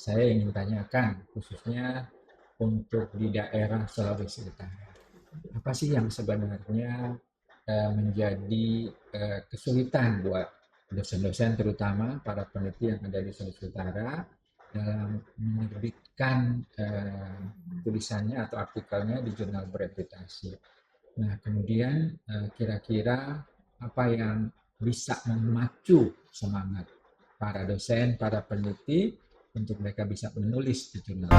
saya ingin tanyakan khususnya untuk di daerah Sulawesi Utara. Apa sih yang sebenarnya menjadi kesulitan buat dosen-dosen terutama para peneliti yang ada di Sulawesi Utara dalam menerbitkan tulisannya atau artikelnya di jurnal bereputasi. Nah, kemudian kira-kira apa yang bisa memacu semangat para dosen, para peneliti untuk mereka bisa menulis di jurnal.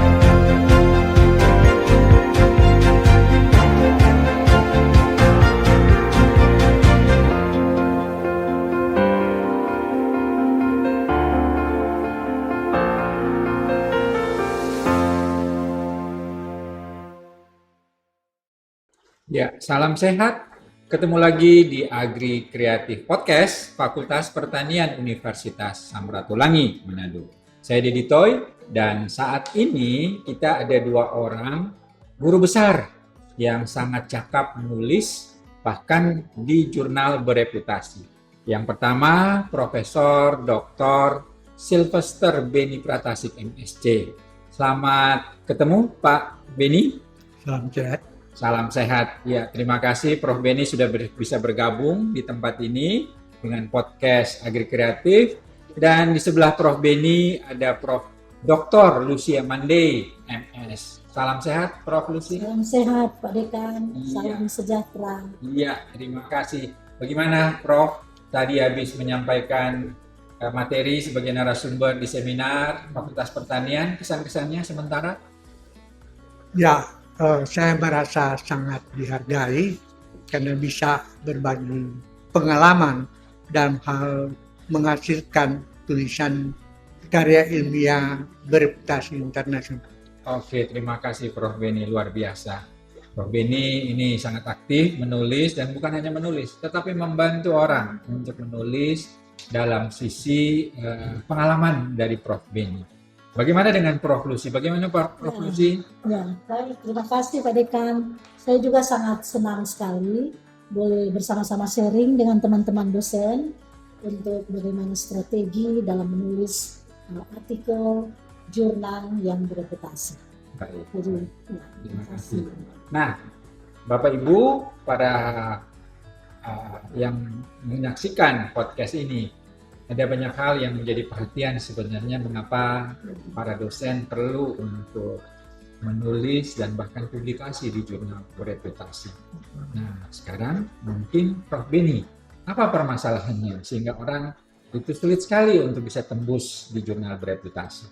Ya, salam sehat. Ketemu lagi di Agri Kreatif Podcast Fakultas Pertanian Universitas Samratulangi, Manado. Saya Dedi Toy dan saat ini kita ada dua orang guru besar yang sangat cakap menulis bahkan di jurnal bereputasi. Yang pertama Profesor Dr. Sylvester Beni Pratasik MSc. Selamat ketemu Pak Beni. Salam sehat. Salam sehat. Ya, terima kasih Prof. Beni sudah bisa bergabung di tempat ini dengan podcast Agri Kreatif. Dan di sebelah Prof. Beni ada Prof. Dr. Lucia Mandey, MS. Salam sehat, Prof. Lucy. Salam sehat, Pak Dekan. Iya. Salam sejahtera. Iya, terima kasih. Bagaimana, Prof? Tadi habis menyampaikan materi sebagai narasumber di seminar Fakultas Pertanian, kesan-kesannya sementara? Ya, saya merasa sangat dihargai karena bisa berbagi pengalaman dalam hal menghasilkan tulisan karya ilmiah bereputasi internasional. Oke, terima kasih Prof. Beni, luar biasa. Prof. Beni ini sangat aktif menulis dan bukan hanya menulis, tetapi membantu orang untuk menulis dalam sisi pengalaman dari Prof. Beni. Bagaimana dengan Prof. Lucy? Bagaimana Prof. Lucy? Ya, baik. Terima kasih Pak Dekan. Saya juga sangat senang sekali boleh bersama-sama sharing dengan teman-teman dosen untuk bagaimana strategi dalam menulis artikel jurnal yang bereputasi. Baik. Jadi, Terima kasih. Nah, Bapak Ibu, para yang menyaksikan podcast ini, ada banyak hal yang menjadi perhatian sebenarnya mengapa para dosen perlu untuk menulis dan bahkan publikasi di jurnal bereputasi. Nah, sekarang mungkin Prof. Beni, apa permasalahannya sehingga orang itu sulit sekali untuk bisa tembus di jurnal bereputasi?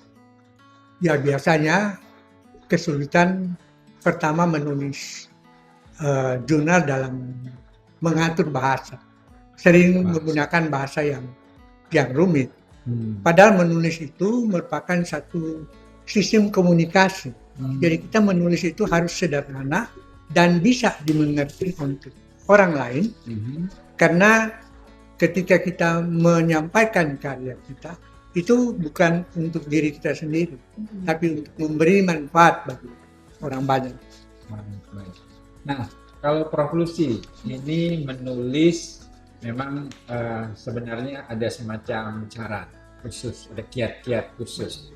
Ya, biasanya kesulitan pertama menulis jurnal dalam mengatur bahasa. Sering menggunakan bahasa yang rumit. Padahal menulis itu merupakan satu sistem komunikasi. Jadi kita menulis itu harus sederhana dan bisa dimengerti untuk orang lain. Karena ketika kita menyampaikan karya kita, itu bukan untuk diri kita sendiri, tapi untuk memberi manfaat bagi orang banyak. Nah, kalau Prof. Lucy ini menulis memang sebenarnya ada semacam cara khusus, ada kiat-kiat khusus.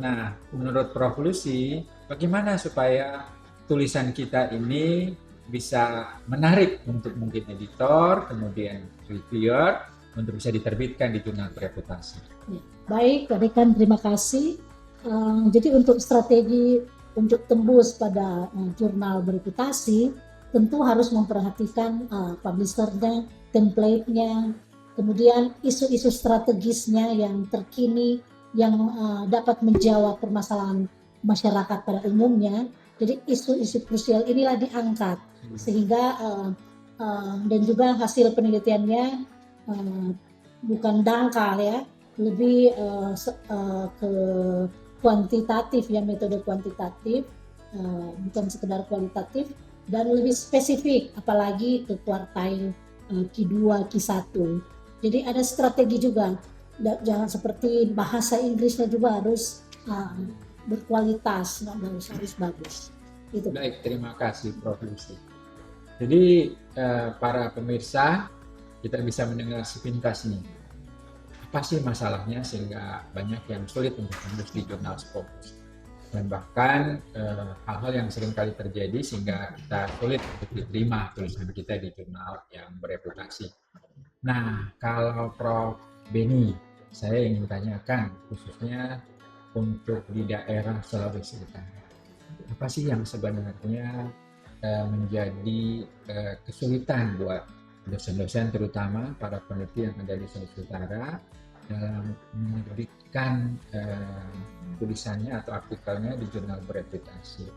Nah, menurut Prof. Lucy, bagaimana supaya tulisan kita ini bisa menarik untuk mungkin editor, kemudian reviewer, untuk bisa diterbitkan di jurnal bereputasi? Ya, baik, Pak Dekan, terima kasih. Jadi untuk strategi untuk tembus pada jurnal bereputasi, tentu harus memperhatikan publishernya, template-nya, kemudian isu-isu strategisnya yang terkini yang dapat menjawab permasalahan masyarakat pada umumnya. Jadi isu-isu krusial inilah diangkat sehingga dan juga hasil penelitiannya bukan dangkal ya, lebih ke kuantitatif ya, metode kuantitatif, bukan sekedar kualitatif, dan lebih spesifik apalagi ke kuartail Q2, Q1. Jadi ada strategi juga, jangan seperti bahasa Inggrisnya juga harus berkualitas, harus bagus. Itu. Baik, terima kasih Prof. Lucy. Jadi para pemirsa, kita bisa mendengar sepintas nih apa sih masalahnya sehingga banyak yang sulit untuk tembus di jurnal Scopus. Dan bahkan hal-hal yang sering kali terjadi sehingga kita sulit untuk diterima tulisan kita di jurnal yang bereputasi. Nah, kalau Prof. Beni, saya ingin tanyakan khususnya untuk di daerah Sulawesi Utara. Apa sih yang sebenarnya menjadi kesulitan buat dosen-dosen terutama para peneliti yang ada di Sulawesi Utara dalam menerbitkan tulisannya atau artikelnya di jurnal bereputasi.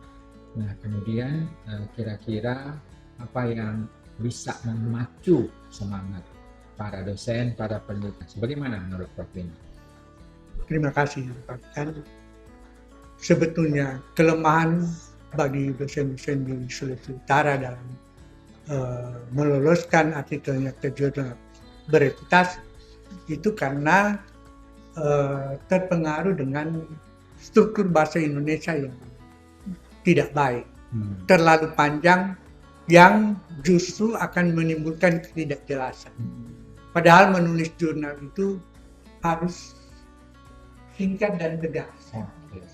Nah, kemudian kira-kira apa yang bisa memacu semangat para dosen, para peneliti? Bagaimana menurut Prof. Beni? Terima kasih Pak. Kan sebetulnya kelemahan bagi dosen-dosen di Sulawesi Utara dalam meloloskan artikelnya ke jurnal bereputasi itu karena terpengaruh dengan struktur bahasa Indonesia yang tidak baik, terlalu panjang yang justru akan menimbulkan ketidakjelasan. Padahal menulis jurnal itu harus singkat dan tegas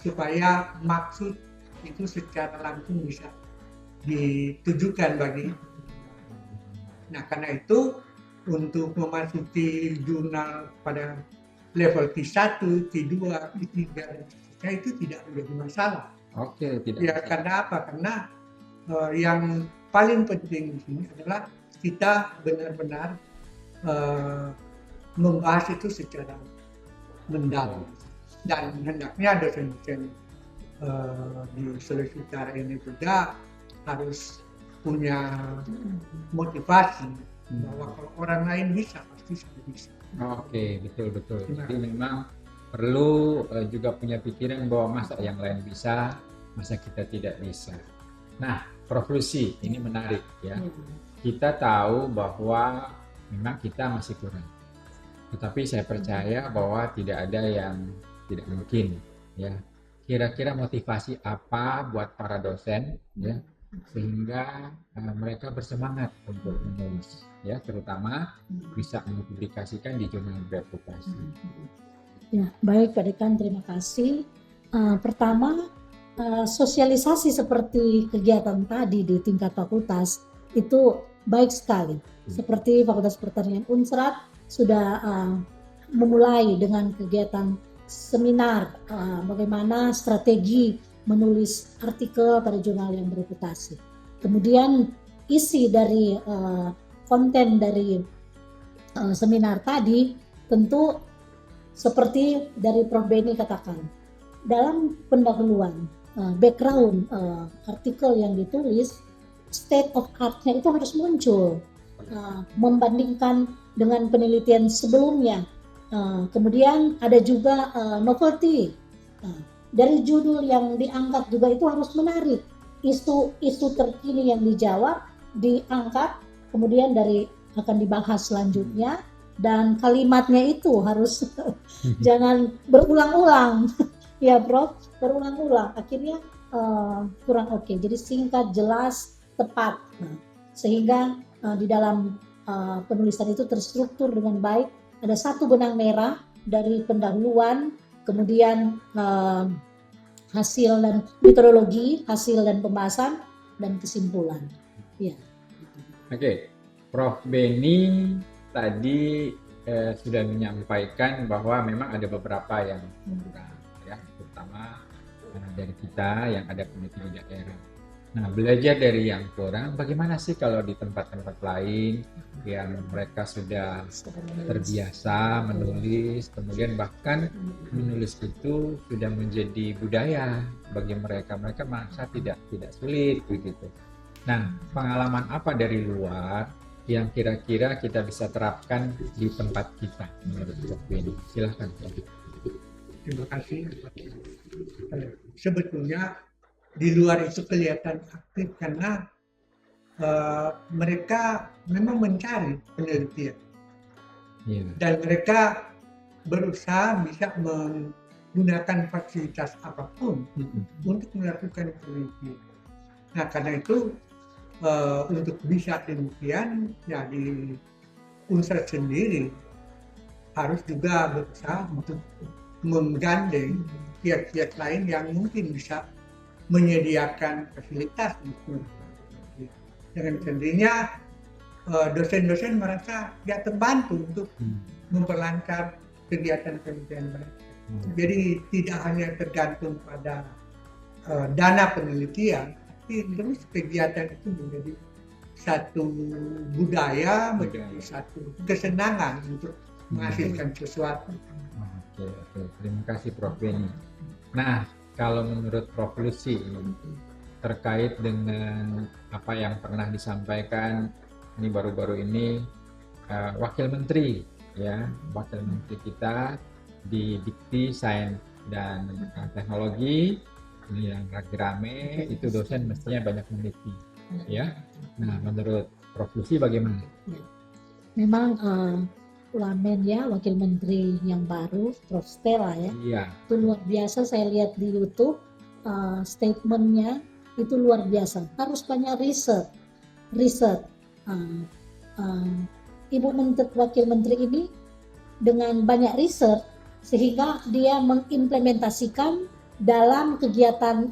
supaya maksud itu secara langsung bisa ditujukan bagi. Nah, karena itu untuk memasuki jurnal pada level T1, T2, T3 dan seterusnya itu tidak menjadi masalah. Oke, tidak. Ya, karena apa? Karena yang paling penting di sini adalah kita benar-benar membahas itu secara mendalam. Dan hendaknya dosen-dosen di Sulawesi Utara ini juga harus punya motivasi bahwa kalau orang lain bisa, pasti saya bisa. Oke, betul. Jadi memang perlu juga punya pikiran bahwa masa yang lain bisa, masa kita tidak bisa. Nah, Prof. Lucy, ini menarik ya. Kita tahu bahwa memang kita masih kurang. Tetapi saya percaya bahwa tidak ada yang tidak mungkin ya. Kira-kira motivasi apa buat para dosen ya sehingga mereka bersemangat untuk menulis ya, terutama bisa mempublikasikan di jurnal bereputasi. Ya, baik Pak Dekan, terima kasih. Pertama, sosialisasi seperti kegiatan tadi di tingkat fakultas itu baik sekali. Seperti Fakultas Pertanian Unsrat sudah memulai dengan kegiatan seminar bagaimana strategi menulis artikel pada jurnal yang bereputasi. Kemudian isi dari konten dari seminar tadi tentu seperti dari Prof. Beni katakan, dalam pendahuluan background artikel yang ditulis, state of art-nya itu harus muncul, membandingkan dengan penelitian sebelumnya. Kemudian ada juga novelty. Dari judul yang diangkat juga itu harus menarik. Isu terkini yang dijawab, diangkat, kemudian akan dibahas selanjutnya, dan kalimatnya itu harus jangan berulang-ulang. Ya Prof, berulang-ulang. Akhirnya kurang oke. Jadi singkat, jelas, tepat. Sehingga di dalam penulisan itu terstruktur dengan baik. Ada satu benang merah dari pendahuluan, kemudian hasil dan metodologi, hasil dan pembahasan, dan kesimpulan. Ya. Oke, Prof. Beni tadi sudah menyampaikan bahwa memang ada beberapa yang kurang, ya, terutama dari kita yang ada peneliti di daerah. Nah, belajar dari yang kurang, bagaimana sih kalau di tempat-tempat lain yang mereka sudah terbiasa menulis, kemudian bahkan menulis itu sudah menjadi budaya bagi mereka merasa tidak sulit begitu. Nah, pengalaman apa dari luar yang kira-kira kita bisa terapkan di tempat kita menurut Prof. Beni? Silahkan. Terima kasih. Sebetulnya di luar itu kelihatan aktif karena mereka memang mencari penelitian. Dan mereka berusaha bisa menggunakan fasilitas apapun untuk melakukan penelitian. Nah, karena itu untuk bisa demikian, ya di Unsrat sendiri harus juga berusaha untuk menggandeng pihak-pihak lain yang mungkin bisa menyediakan fasilitas untuk dengan sendirinya dosen-dosen merasa tidak terbantu untuk memperlancar kegiatan penelitian mereka. Jadi tidak hanya tergantung pada dana penelitian, tapi terus kegiatan itu menjadi satu budaya, menjadi satu kesenangan untuk menghasilkan sesuatu. Oke. Terima kasih Prof. Beni. Nah, kalau menurut Prof. Lucy terkait dengan apa yang pernah disampaikan ini baru-baru ini Wakil Menteri kita di Dikti Sains dan Teknologi ini yang lagi rame, itu dosen mestinya banyak meneliti, ya. Nah, menurut Prof. Lucy bagaimana? Memang Wamen ya, Wakil Menteri yang baru, Prof. Stella ya, Iya. itu luar biasa. Saya lihat di YouTube statementnya itu luar biasa. Harus banyak riset. Ibu Menteri, Wakil Menteri ini dengan banyak riset sehingga dia mengimplementasikan dalam kegiatan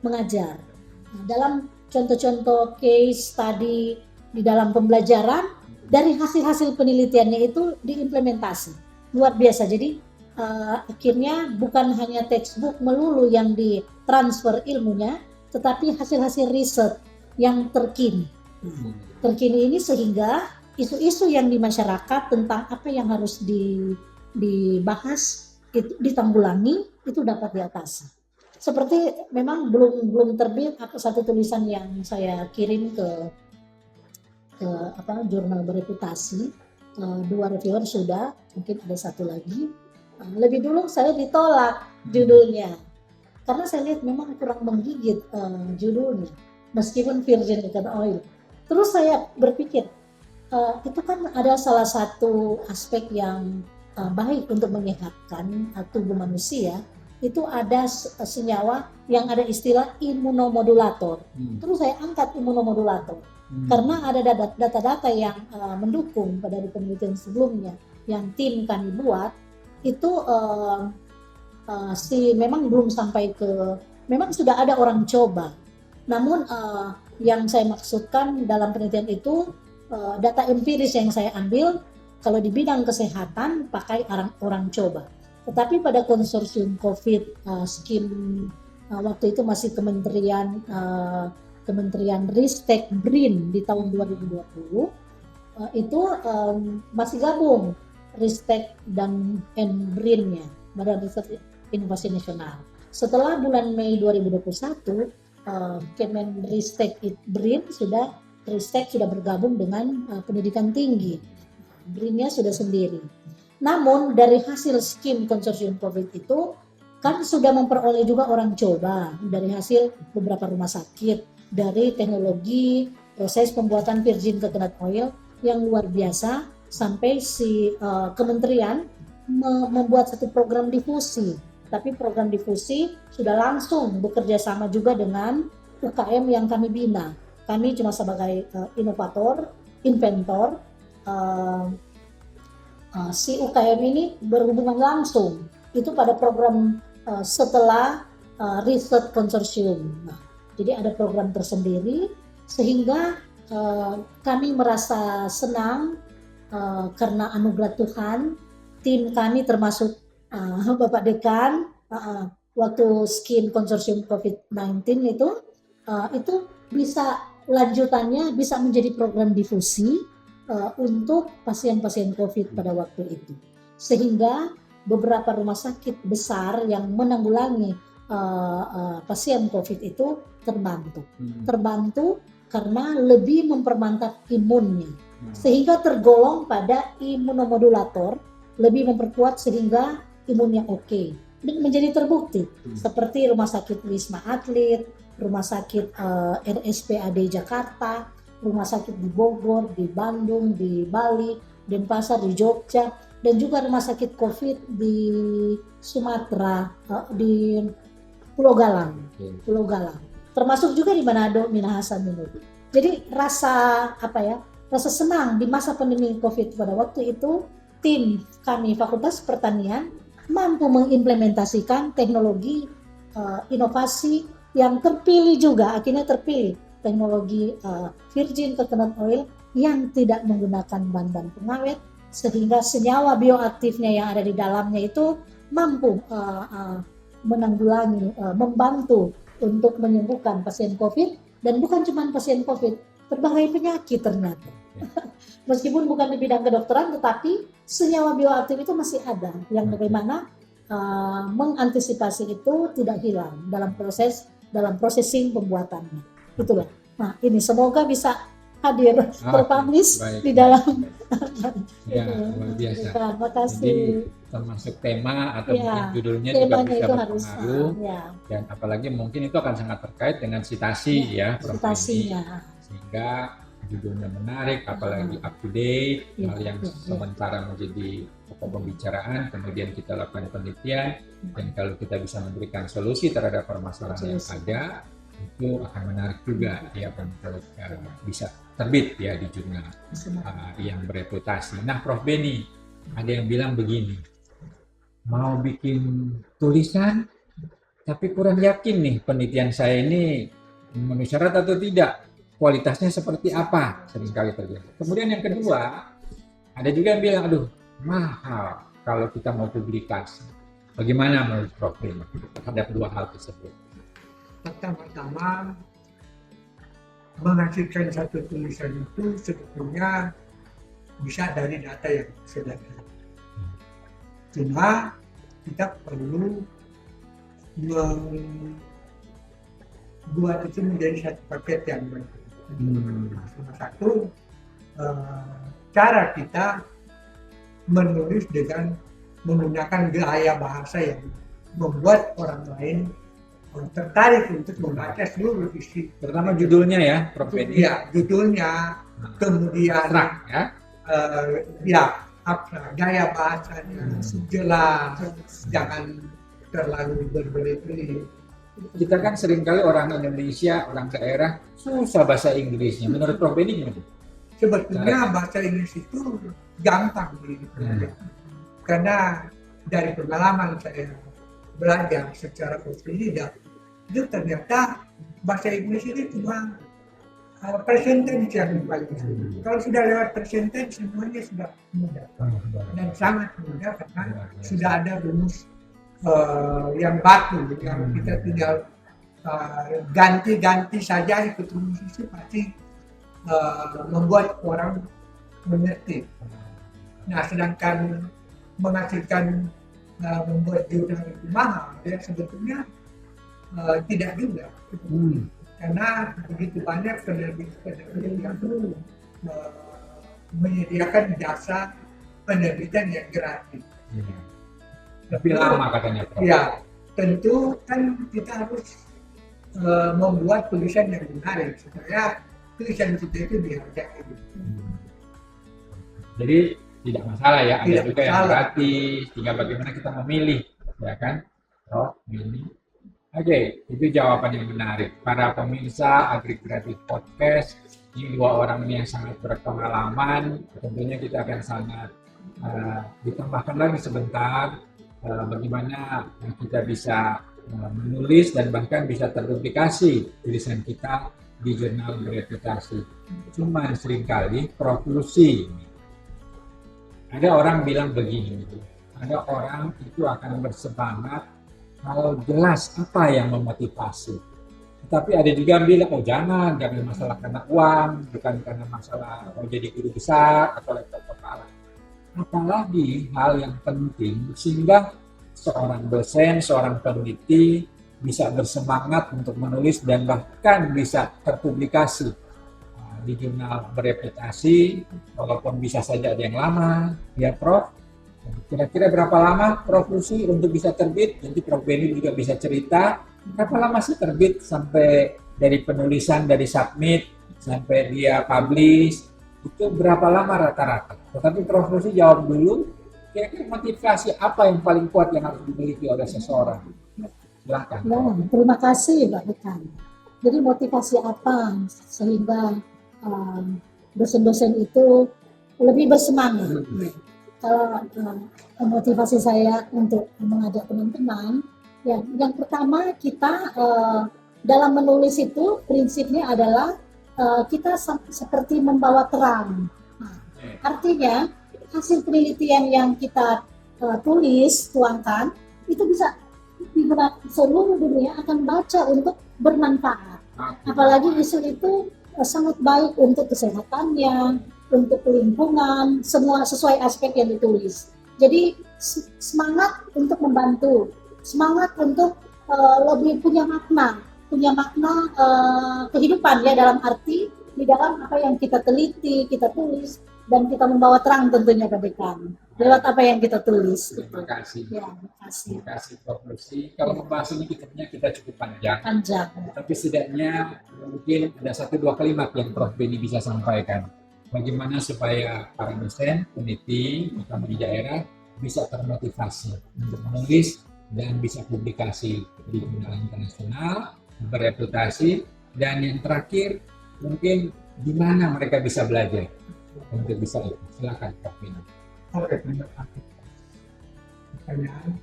mengajar. Dalam contoh-contoh case study di dalam pembelajaran, dari hasil-hasil penelitiannya itu diimplementasi. Luar biasa. Jadi akhirnya bukan hanya textbook melulu yang ditransfer ilmunya, tetapi hasil-hasil riset yang terkini. Terkini ini sehingga isu-isu yang di masyarakat tentang apa yang harus dibahas, itu ditanggulangi, itu dapat diatasi. Seperti memang belum terbit satu tulisan yang saya kirim ke jurnal bereputasi, 2 reviewer sudah, mungkin ada satu lagi. Lebih dulu saya ditolak judulnya karena saya lihat memang kurang menggigit judulnya, meskipun virgin oil. Terus saya berpikir itu kan ada salah satu aspek yang baik untuk menyehatkan tubuh manusia, itu ada senyawa yang ada istilah imunomodulator. Terus saya angkat imunomodulator karena ada data-data yang mendukung pada penelitian sebelumnya yang tim kami buat itu memang belum sampai memang sudah ada orang coba. Namun yang saya maksudkan dalam penelitian itu data empiris yang saya ambil, kalau di bidang kesehatan pakai orang coba. Tetapi pada konsorsium COVID scheme waktu itu masih Kementerian Ristek BRIN di tahun 2020 itu masih gabung Ristek dan BRIN-nya, Badan Riset Inovasi Nasional. Setelah bulan Mei 2021 Kemenristek BRIN Ristek sudah bergabung dengan pendidikan tinggi. BRIN-nya sudah sendiri. Namun dari hasil skim konsorsium COVID itu kan sudah memperoleh juga orang coba dari hasil beberapa rumah sakit, dari teknologi proses pembuatan virgin coconut oil yang luar biasa, sampai si kementerian membuat satu program difusi. Tapi program difusi sudah langsung bekerja sama juga dengan UKM yang kami bina. Kami cuma sebagai inovator, inventor. Si UKM ini berhubungan langsung itu pada program setelah riset konsorsium. Nah, jadi ada program tersendiri sehingga kami merasa senang karena anugerah Tuhan, tim kami termasuk Bapak Dekan waktu skin konsorsium COVID-19 itu bisa lanjutannya bisa menjadi program difusi untuk pasien-pasien COVID pada waktu itu, sehingga beberapa rumah sakit besar yang menanggulangi pasien COVID itu terbantu karena lebih mempermantap imunnya, sehingga tergolong pada imunomodulator, lebih memperkuat sehingga imunnya oke. Dan menjadi terbukti seperti Rumah Sakit Wisma Atlet, Rumah Sakit RSPAD Jakarta, Rumah Sakit di Bogor, di Bandung, di Bali, Denpasar, di Jogja, dan juga Rumah Sakit COVID di Sumatera, di Pulau Galang, termasuk juga di Manado, Minahasa, Maluku. Jadi rasa senang di masa pandemi COVID pada waktu itu tim kami Fakultas Pertanian mampu mengimplementasikan teknologi inovasi yang terpilih juga, akhirnya terpilih teknologi virgin coconut oil yang tidak menggunakan bahan-bahan pengawet, sehingga senyawa bioaktifnya yang ada di dalamnya itu mampu menanggulangi, membantu untuk menyembuhkan pasien COVID, dan bukan cuma pasien COVID, berbagai penyakit ternyata. Meskipun bukan di bidang kedokteran, tetapi senyawa bioaktif itu masih ada, yang bagaimana mengantisipasi itu tidak hilang dalam processing pembuatannya. Itulah. Nah, ini semoga bisa hadir terpublish di dalam. Ya, luar biasa. Terima kasih. Jadi termasuk tema atau Ya, mungkin judulnya juga temanya bisa itu harus berpengaruh, ya, dan apalagi mungkin itu akan sangat terkait dengan citasi ya, Prof. Edi. citasinya. Sehingga judulnya menarik, apalagi up to date, Ya, hal yang ya, ya. sementara menjadi pokok pembicaraan, kemudian kita lakukan penelitian, dan kalau kita bisa memberikan solusi terhadap permasalahan yang ada, itu akan menarik juga ya untuk bisa terbit ya di jurnal yang bereputasi. Nah, Prof. Beni, ada yang bilang begini, mau bikin tulisan tapi kurang yakin nih penelitian saya ini memenuhi syarat atau tidak, kualitasnya seperti apa, seringkali terjadi. Kemudian yang kedua, ada juga yang bilang, aduh mahal kalau kita mau publikasi. Bagaimana menurut Prof. Beni terhadap dua hal tersebut? Pertama-tama, menghasilkan satu tulisan itu sebetulnya bisa dari data yang sederhana. Cuma kita perlu membuat itu menjadi satu paket yang baik. Salah satu cara kita menulis dengan menggunakan gaya bahasa yang membuat orang lain tertarik untuk membaca seluruh isi. Terutama judulnya ya, Prof. Beni. Ya, judulnya, kemudian abstrak ya. Ya, abstrak, gaya bahasanya jelas, jangan terlalu berbelit-belit. Kita kan seringkali orang Indonesia, orang daerah susah bahasa Inggrisnya. Menurut Prof. Beni gimana? Sebetulnya bahasa Inggris itu gampang karena dari pengalaman saya belajar secara otodidak, itu ternyata bahasa Inggris ini cuma percentage yang paling sulit. Kalau sudah lewat percentage, semuanya sudah mudah dan sangat mudah karena sudah ada rumus yang baku, yang kita tinggal ganti-ganti saja ikut rumus itu pasti membuat orang mengerti. Nah, sedangkan menghasilkan membuat jurnal itu mahal, ya sebetulnya tidak juga, karena begitu banyak penerbit yang menyediakan jasa penerbitan yang gratis. Tapi lama katanya, Prof. Ya, tentu kan kita harus membuat tulisan yang menarik supaya tulisan kita itu dihargai. Jadi tidak masalah ya, ada Tidak juga yang masalah. gratis, tinggal bagaimana kita memilih, ya kan? Prof. Beni. Oke, itu jawaban yang menarik. Para pemirsa Agri Kreatif Podcast, ini dua orang ini yang sangat berpengalaman. Tentunya kita akan sangat ditambahkan lagi sebentar bagaimana kita bisa menulis dan bahkan bisa terpublikasi tulisan kita di jurnal bereputasi. Cuma seringkali konklusi. Ada orang bilang begini, ada orang itu akan bersemangat kalau jelas apa yang memotivasi. Tapi ada juga yang bilang, oh jangan masalah karena uang, bukan karena masalah mau jadi guru besar atau laptop kepala. Apalagi hal yang penting sehingga seorang dosen, seorang peneliti bisa bersemangat untuk menulis dan bahkan bisa terpublikasi di jurnal bereputasi, walaupun bisa saja ada yang lama, ya Prof. Kira-kira berapa lama Prof Lucy untuk bisa terbit? Nanti Prof Beni juga bisa cerita berapa lama sih terbit sampai dari penulisan, dari submit sampai dia publish, itu berapa lama rata-rata? Tetapi Prof Lucy jawab dulu, kira-kira motivasi apa yang paling kuat yang harus dimiliki oleh seseorang? Silakan. Nah, terima kasih Mbak Bekan. Jadi motivasi apa sehingga dosen-dosen itu lebih bersemangat? kalau motivasi saya untuk mengajak teman-teman, ya, yang pertama kita dalam menulis itu prinsipnya adalah kita seperti membawa terang. Nah, artinya hasil penelitian yang kita tuangkan itu bisa digunakan seluruh dunia akan baca untuk bermanfaat. Apalagi isu itu sangat baik untuk kesehatannya, untuk lingkungan, semua sesuai aspek yang ditulis. Jadi semangat untuk membantu, semangat untuk lebih punya makna kehidupan ya, dalam arti di dalam apa yang kita teliti, kita tulis, dan kita membawa terang tentunya ke dekan lewat apa yang kita tulis. Terima kasih. Ya, terima kasih. Terima kasih Prof. Lucy. Kalau membahas ini kitabnya kita cukup panjang. Panjang. Tapi setidaknya mungkin ada 1-2 kalimat yang Prof. Beni bisa sampaikan. Bagaimana supaya para dosen, peneliti, terutama di daerah, bisa termotivasi untuk menulis dan bisa publikasi di jurnal internasional, bereputasi, dan yang terakhir mungkin di mana mereka bisa belajar untuk bisa itu. Silakan Prof. Beni. Oke, terima kasih. Pertanyaan.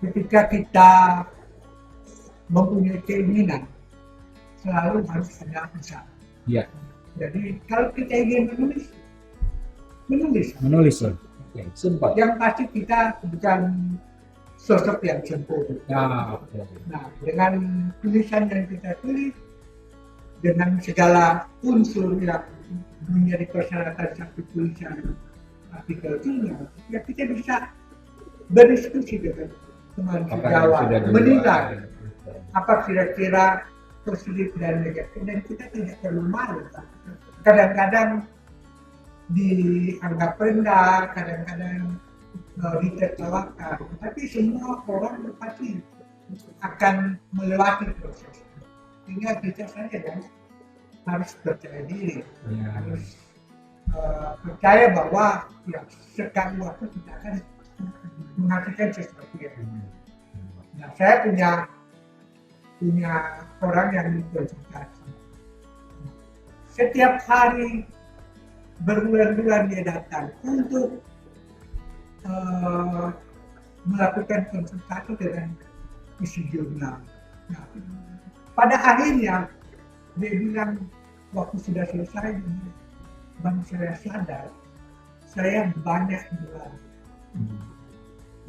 Ketika kita mempunyai keinginan, selalu harus ada usaha. Iya. Jadi kalau kita ingin menulis. Ya. Oke, simpel. Yang pasti kita bukan sosok yang sempurna. Oke. Nah, dengan tulisan yang kita tulis, dengan segala unsur yang menjadi persyaratan satu tulisan artikel jurnal, ya kita bisa berdiskusi dengan teman sejawat, menilai apa kira-kira positif dan negatif, dan kita tidak perlu malu. Kadang-kadang dianggap rendah, kadang-kadang ditertawakan, tapi semua orang pasti akan melewati proses. Sehingga kita saja kan harus percaya diri, harus percaya bahwa ya sekali waktu kita akan menghasilkan sesuatu yang. Nah, saya punya orang yang konsultasi. Setiap hari berbulan-bulan dia datang untuk melakukan konsultasi dengan isi jurnal. Nah, pada akhirnya dia bilang waktu sudah selesai, baru saya sadar saya banyak belajar.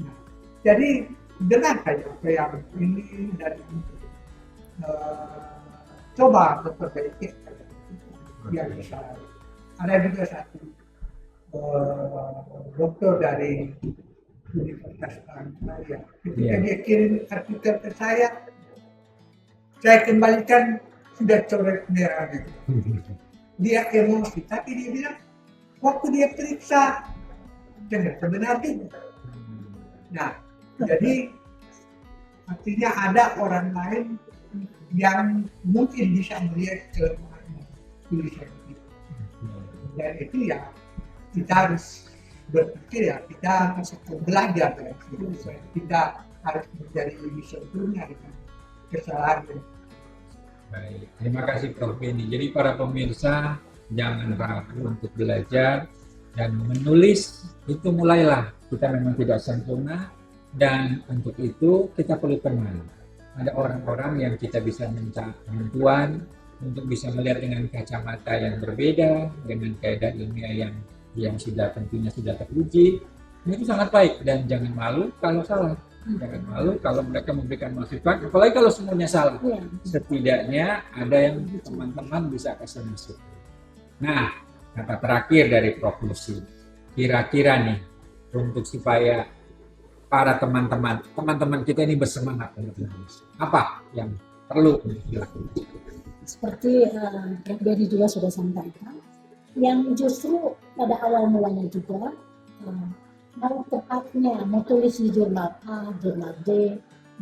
Nah, jadi dengan saya yang ini dan coba memperbaiki yang bisa. Ada juga satu dokter dari Universitas Paramadina. Ketika dia kirim artikel ke saya kembalikan sudah coret merahnya. Dia emosi, tapi dia bilang waktu dia periksa ternyata benar itu. Nah, jadi artinya ada orang lain yang mungkin bisa melihat kelemahan tulisan itu. Dan itu ya kita harus berpikir, ya kita harus belajar dari situ. Kita harus menjadi lebih sempurna dengan kesalahan. Baik, terima kasih Prof. Beni. Jadi para pemirsa jangan ragu untuk belajar dan menulis. Itu mulailah, kita memang tidak sempurna, dan untuk itu kita perlu kenal. Ada orang-orang yang kita bisa minta bantuan untuk bisa melihat dengan kacamata yang berbeda, dengan kaidah ilmiah yang tentunya sudah teruji. Itu sangat baik, dan jangan malu kalau salah. Jangan malu kalau mereka memberikan masukan, apalagi kalau semuanya salah. Setidaknya ada yang teman-teman bisa kasih masukan. Nah, kata terakhir dari Prof. Lucy, kira-kira nih untuk supaya para teman-teman kita ini bersemangat untuk menulis, apa yang perlu untuk dilakukan? Seperti Prof. Beni juga sudah sampaikan, yang justru pada awal mulanya juga mau tepatnya mau tulis di jurnal A, jurnal D,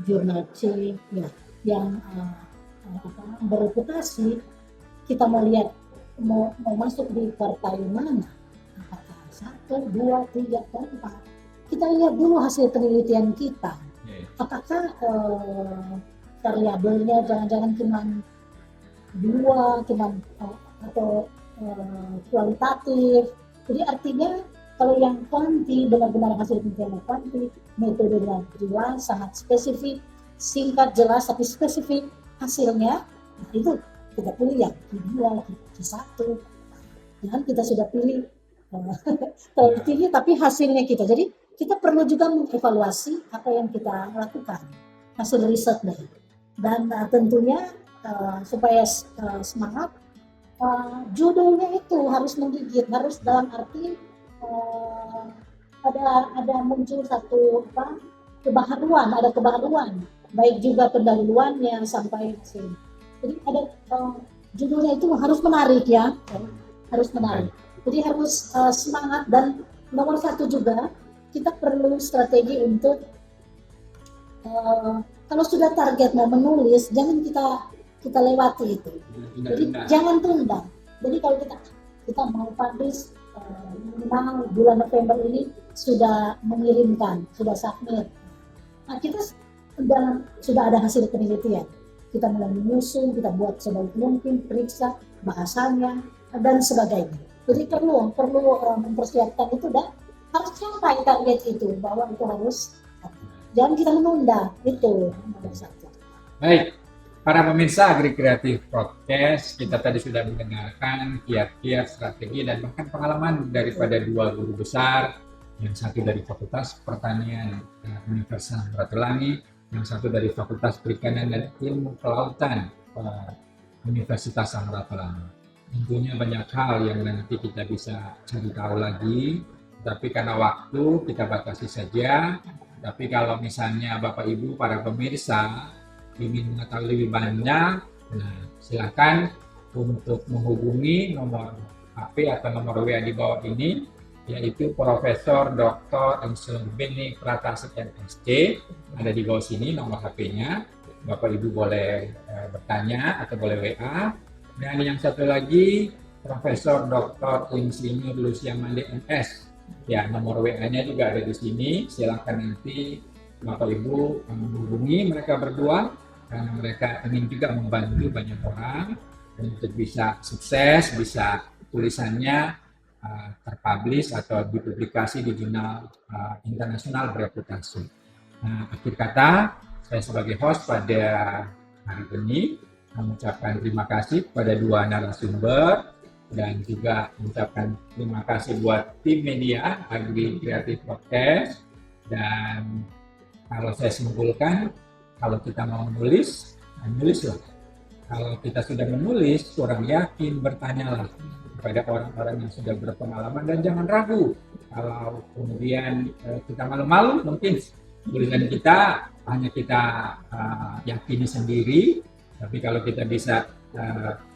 jurnal C, ya, yang bereputasi, kita mau lihat mau masuk di partai mana, apakah 1, 2, 3, 4. Kita lihat dulu hasil penelitian kita, apakah variabelnya jangan-jangan cuma 2, atau kualitatif. Jadi artinya Kalau yang kuanti, benar-benar hasil penelitian kuanti, metodenya jelas, sangat spesifik, singkat, jelas, tapi spesifik hasilnya. Nah, itu kita pilih yang Q2, Q1. Jangan kita sudah pilih terlalu tinggi, tapi hasilnya kita. Jadi kita perlu juga mengevaluasi apa yang kita lakukan, hasil riset dari. Dan tentunya supaya semangat, judulnya itu harus menggigit, harus dalam arti ada muncul satu kebaharuan, ada kebaharuan, baik juga pendahuluannya sampai sini. Jadi ada judulnya itu harus menarik ya, harus menarik. Jadi harus semangat, dan nomor satu juga kita perlu strategi untuk kalau sudah target mau menulis, jangan kita lewati itu. Jadi jangan tunda. Jadi kalau kita mau publish minimal bulan November ini sudah mengirimkan, sudah submit. Nah, kita sudah ada hasil penelitian. Kita mulai menyusun, kita buat sebaik mungkin, periksa bahasanya dan sebagainya. Jadi perlu mempersiapkan itu, dan harus sampai target itu, bahwa itu harus, jangan kita menunda, itu nomor satu. Baik, para pemirsa Agri Kreatif Podcast, kita tadi sudah mendengarkan kiat-kiat, strategi, dan bahkan pengalaman daripada dua guru besar, yang satu dari Fakultas Pertanian Universitas Samratulangi, yang satu dari Fakultas Perikanan dan Ilmu Kelautan Universitas Samratulangi. Tentunya banyak hal yang nanti kita bisa cari tahu lagi, tapi karena waktu kita batasi saja. Tapi kalau misalnya Bapak Ibu para pemirsa ingin mengetahui lebih banyak, nah silakan untuk menghubungi nomor HP atau nomor WA di bawah ini, yaitu Profesor Dr. Eng Beni Pratasa MSc. Ada di bawah sini nomor HP-nya. Bapak Ibu boleh bertanya atau boleh WA. Dan yang satu lagi Profesor Dr. Insinyur Lucia Mande MS. Ya, nomor WA-nya juga ada di sini. Silakan nanti Bapak Ibu menghubungi mereka berdua, karena mereka ingin juga membantu banyak orang untuk bisa sukses, bisa tulisannya terpublish atau dipublikasi di jurnal internasional bereputasi. Nah, akhir kata, saya sebagai host pada hari ini mengucapkan terima kasih kepada dua narasumber, dan juga mengucapkan terima kasih buat tim media Agri Kreatif Podcast. Dan kalau saya simpulkan, kalau kita mau menulis, menulislah. Kalau kita sudah menulis, kurang yakin, bertanyalah kepada orang-orang yang sudah berpengalaman, dan jangan ragu. Kalau kemudian kita malu-malu, mungkin tulisan kita hanya kita yakini sendiri. Tapi kalau kita bisa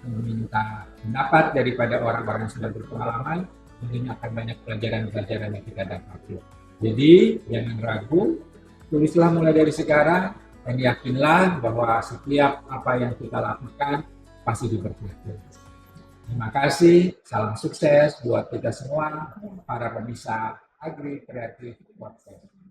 meminta pendapat daripada orang-orang yang sudah berpengalaman, tentunya akan banyak pelajaran-pelajaran yang kita dapati. Jadi jangan ragu, tulislah mulai dari sekarang, dan yakinlah bahwa setiap apa yang kita lakukan pasti diberkati. Terima kasih, salam sukses buat kita semua, para pemirsa Agri Kreatif Podcast.